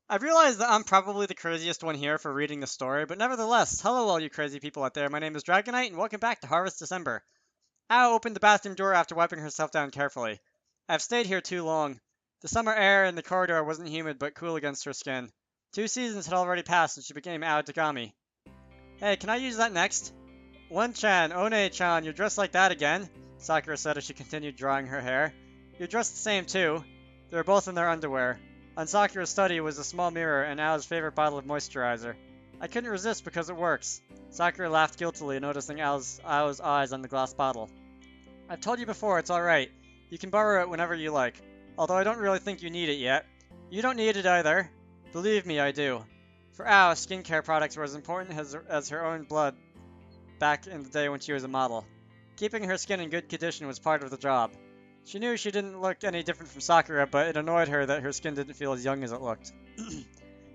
I realize that I'm probably the craziest one here for reading the story, but nevertheless, hello all you crazy people out there. My name is Dragonite, and welcome back to Harvest December. Ao opened the bathroom door after wiping herself down carefully. I've stayed here too long. The summer air in the corridor wasn't humid but cool against her skin. 2 seasons had already passed and she became Ao Tagami. Hey, can I use that next? One-chan, One-chan, you're dressed like that again, Sakura said as she continued drying her hair. You're dressed the same too. They were both in their underwear. On Sakura's study was a small mirror and Ao's favorite bottle of moisturizer. I couldn't resist because it works. Sakura laughed guiltily, noticing Ao's eyes on the glass bottle. I've told you before, it's alright. You can borrow it whenever you like. Although I don't really think you need it yet. You don't need it either. Believe me, I do. For Ao, skincare products were as important as her own blood back in the day when she was a model. Keeping her skin in good condition was part of the job. She knew she didn't look any different from Sakura, but it annoyed her that her skin didn't feel as young as it looked.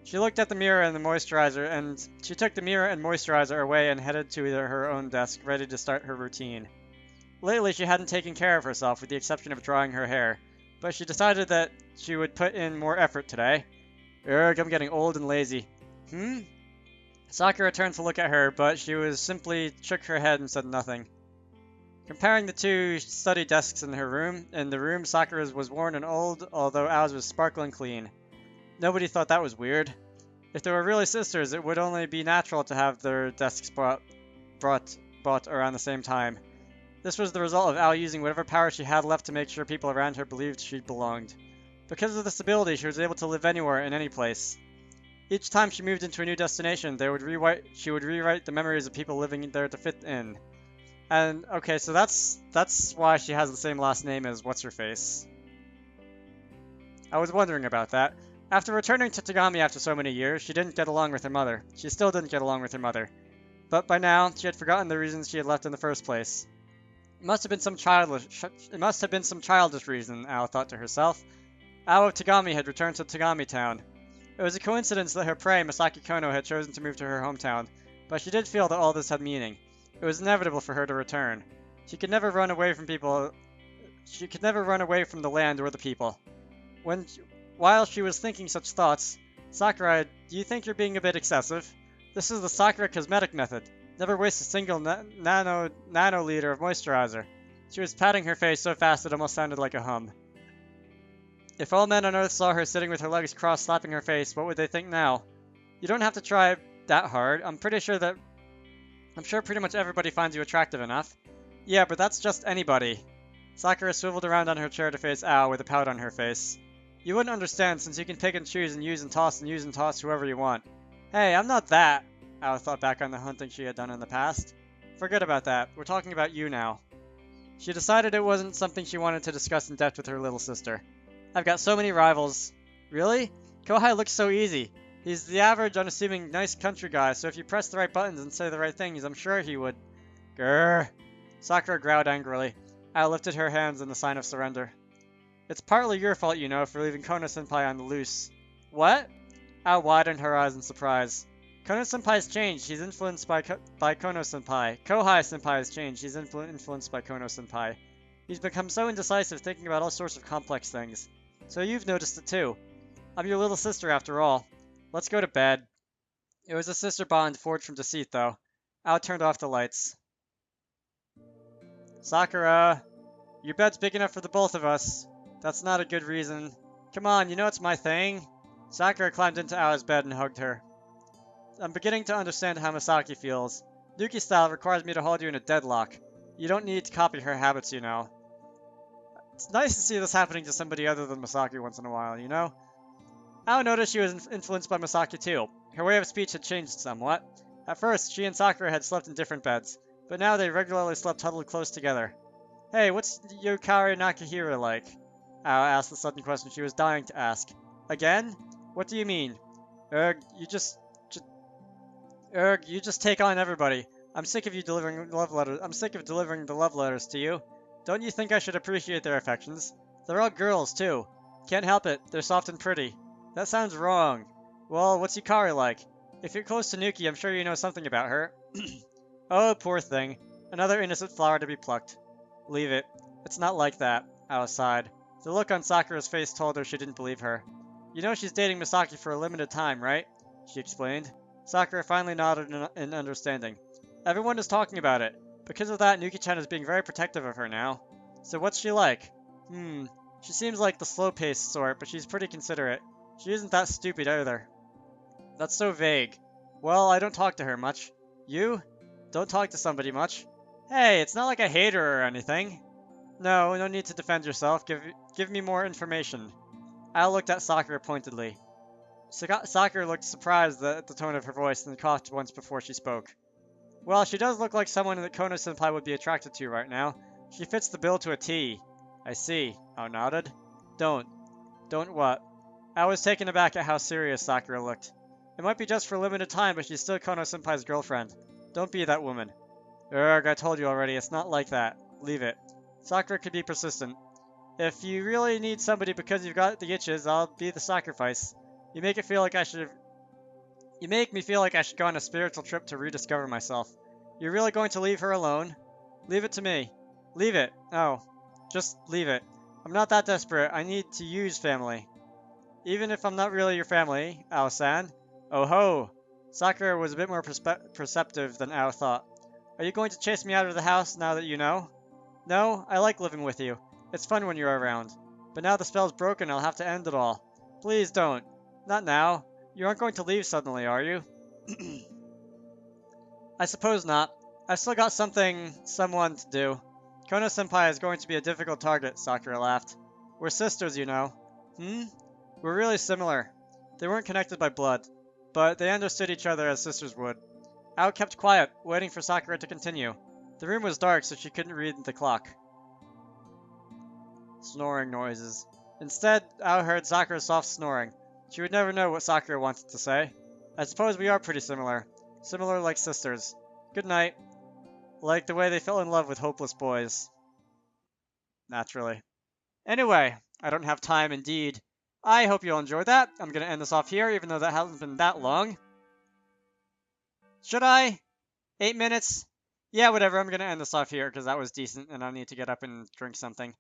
She looked at the mirror and the moisturizer, and she took the mirror and moisturizer away and headed to her own desk, ready to start her routine. Lately, she hadn't taken care of herself, with the exception of drying her hair, but she decided that she would put in more effort today. Ugh, I'm getting old and lazy. Sakura turned to look at her, but she was simply shook her head and said nothing. Comparing the two study desks in the room Sakura's was worn and old, although Ao's was sparkling clean. Nobody thought that was weird. If they were really sisters, it would only be natural to have their desks bought around the same time. This was the result of Ao using whatever power she had left to make sure people around her believed she belonged. Because of this ability, she was able to live anywhere in any place. Each time she moved into a new destination, she would rewrite the memories of people living there to fit in. And okay, so that's why she has the same last name as What's-Her-Face. I was wondering about that. After returning to Tagami after so many years, she didn't get along with her mother. She still didn't get along with her mother. But by now, she had forgotten the reasons she had left in the first place. It must have been some childish reason, Ao thought to herself. Ao of Tagami had returned to Tagami Town. It was a coincidence that her prey, Masaki Konno, had chosen to move to her hometown, but she did feel that all this had meaning. It was inevitable for her to return. She could never run away from people. She could never run away from the land or the people. While she was thinking such thoughts, Sakura, do you think you're being a bit excessive? This is the Sakura cosmetic method. Never waste a single nanoliter of moisturizer. She was patting her face so fast it almost sounded like a hum. If all men on Earth saw her sitting with her legs crossed slapping her face, what would they think now? You don't have to try that hard. I'm sure pretty much everybody finds you attractive enough. Yeah, but that's just anybody. Sakura swiveled around on her chair to face Ao with a pout on her face. You wouldn't understand since you can pick and choose and use and toss whoever you want. Hey, I'm not that. Ao thought back on the hunting she had done in the past. Forget about that. We're talking about you now. She decided it wasn't something she wanted to discuss in depth with her little sister. I've got so many rivals. Really? Kohai looks so easy. He's the average, unassuming, nice country guy, so if you press the right buttons and say the right things, I'm sure he would. Grrr. Sakura growled angrily. Ao lifted her hands in the sign of surrender. It's partly your fault, you know, for leaving Kono-senpai on the loose. What? Ao widened her eyes in surprise. Kono-senpai's changed. He's influenced by Kono-senpai. Kohai-senpai has changed. He's influenced by Kono-senpai. He's become so indecisive, thinking about all sorts of complex things. So you've noticed it too. I'm your little sister after all. Let's go to bed. It was a sister bond forged from deceit, though. Ao turned off the lights. Sakura, your bed's big enough for the both of us. That's not a good reason. Come on, you know it's my thing. Sakura climbed into Ao's bed and hugged her. I'm beginning to understand how Masaki feels. Yuki style requires me to hold you in a deadlock. You don't need to copy her habits, you know. It's nice to see this happening to somebody other than Masaki once in a while, you know? Ao noticed she was influenced by Masaki too. Her way of speech had changed somewhat. At first, she and Sakura had slept in different beds, but now they regularly slept huddled close together. Hey, what's Yokari Nakahira like? Ao asked the sudden question she was dying to ask. Again? What do you mean? You just take on everybody. I'm sick of delivering the love letters to you. Don't you think I should appreciate their affections? They're all girls, too. Can't help it, they're soft and pretty. That sounds wrong. Well, what's Yukari like? If you're close to Nuki, I'm sure you know something about her. Oh, poor thing. Another innocent flower to be plucked. Leave it. It's not like that, Ao sighed. The look on Sakura's face told her she didn't believe her. You know she's dating Masaki for a limited time, right? She explained. Sakura finally nodded in understanding. Everyone is talking about it. Because of that, Nuki-chan is being very protective of her now. So what's she like? She seems like the slow-paced sort, but she's pretty considerate. She isn't that stupid either. That's so vague. Well, I don't talk to her much. You? Don't talk to somebody much. Hey, it's not like I hate her or anything. No, no need to defend yourself. Give me more information. Al looked at Sakura pointedly. Sakura looked surprised at the tone of her voice and coughed once before she spoke. Well, she does look like someone that Kono-senpai would be attracted to right now. She fits the bill to a T. I see. Al nodded. Don't. Don't what? I was taken aback at how serious Sakura looked. It might be just for a limited time, but she's still Kono-senpai's girlfriend. Don't be that woman. Urgh, I told you already, it's not like that. Leave it. Sakura could be persistent. If you really need somebody because you've got the itches, I'll be the sacrifice. You make me feel like I should go on a spiritual trip to rediscover myself. You're really going to leave her alone? Leave it to me. Leave it. Oh, just leave it. I'm not that desperate. I need to use family. Even if I'm not really your family, Ao-san. Oh ho! Sakura was a bit more perceptive than Ao thought. Are you going to chase me out of the house now that you know? No, I like living with you. It's fun when you're around. But now the spell's broken, I'll have to end it all. Please don't. Not now. You aren't going to leave suddenly, are you? I suppose not. I've still got someone to do. Kono-senpai is going to be a difficult target, Sakura laughed. We're sisters, you know. We're really similar. They weren't connected by blood, but they understood each other as sisters would. Ao kept quiet, waiting for Sakura to continue. The room was dark, so she couldn't read the clock. Snoring noises. Instead, Ao heard Sakura's soft snoring. She would never know what Sakura wanted to say. I suppose we are pretty similar. Similar like sisters. Good night. Like the way they fell in love with hopeless boys. Naturally. Anyway, I don't have time indeed. I hope you all enjoyed that. I'm going to end this off here, even though that hasn't been that long. Should I? 8 minutes? Yeah, whatever. I'm going to end this off here because that was decent and I need to get up and drink something.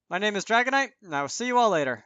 My name is Dragonite, and I will see you all later.